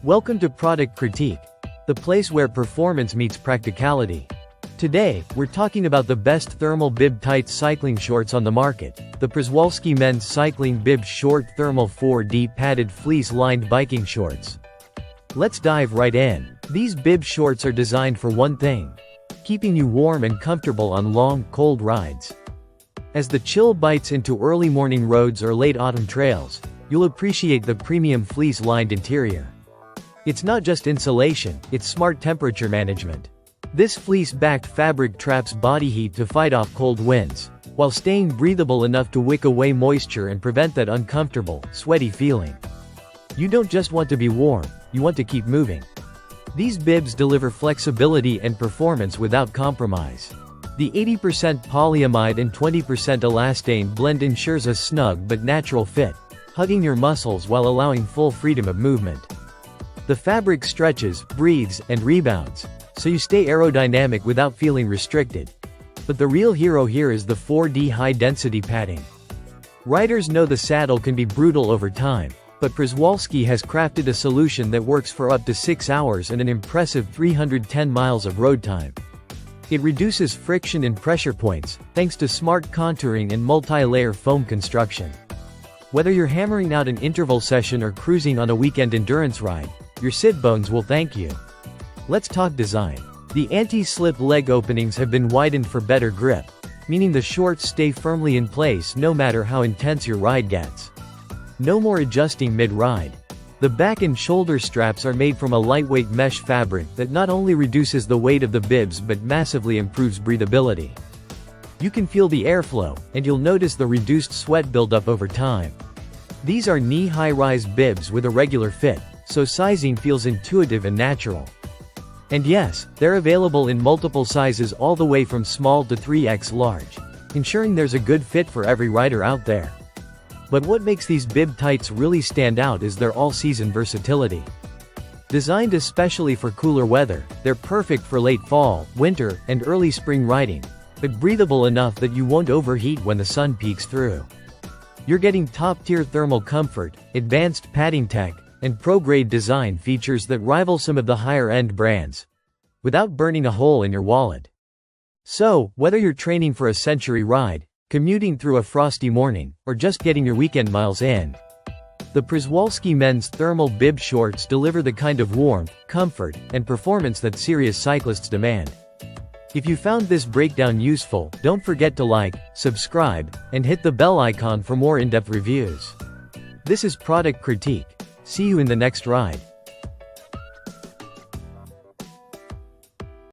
Welcome to Product Critique, the place where performance meets practicality. Today, we're talking about the best thermal bib tights cycling shorts on the market, the Przewalski Men's Cycling Bib Short Thermal 4D Padded Fleece-Lined Biking Shorts. Let's dive right in. These bib shorts are designed for one thing: keeping you warm and comfortable on long, cold rides. As the chill bites into early morning roads or late autumn trails, you'll appreciate the premium fleece-lined interior. It's not just insulation, it's smart temperature management. This fleece-backed fabric traps body heat to fight off cold winds, while staying breathable enough to wick away moisture and prevent that uncomfortable, sweaty feeling. You don't just want to be warm, you want to keep moving. These bibs deliver flexibility and performance without compromise. The 80% polyamide and 20% elastane blend ensures a snug but natural fit, hugging your muscles while allowing full freedom of movement. The fabric stretches, breathes, and rebounds, so you stay aerodynamic without feeling restricted. But the real hero here is the 4D high-density padding. Riders know the saddle can be brutal over time, but Przewalski has crafted a solution that works for up to 6 hours and an impressive 310 miles of road time. It reduces friction and pressure points, thanks to smart contouring and multi-layer foam construction. Whether you're hammering out an interval session or cruising on a weekend endurance ride, your sit bones will thank you. Let's talk design. The anti-slip leg openings have been widened for better grip, meaning the shorts stay firmly in place no matter how intense your ride gets. No more adjusting mid-ride. The back and shoulder straps are made from a lightweight mesh fabric that not only reduces the weight of the bibs but massively improves breathability. You can feel the airflow, and you'll notice the reduced sweat buildup over time. These are knee-high rise bibs with a regular fit, so sizing feels intuitive and natural. And yes, they're available in multiple sizes all the way from small to 3x large, ensuring there's a good fit for every rider out there. But what makes these bib tights really stand out is their all-season versatility. Designed especially for cooler weather, they're perfect for late fall, winter, and early spring riding, but breathable enough that you won't overheat when the sun peeks through. You're getting top-tier thermal comfort, advanced padding tech, and pro-grade design features that rival some of the higher-end brands, without burning a hole in your wallet. So, whether you're training for a century ride, commuting through a frosty morning, or just getting your weekend miles in, the Przewalski Men's Thermal Bib Shorts deliver the kind of warmth, comfort, and performance that serious cyclists demand. If you found this breakdown useful, don't forget to like, subscribe, and hit the bell icon for more in-depth reviews. This is Product Critique. See you in the next ride.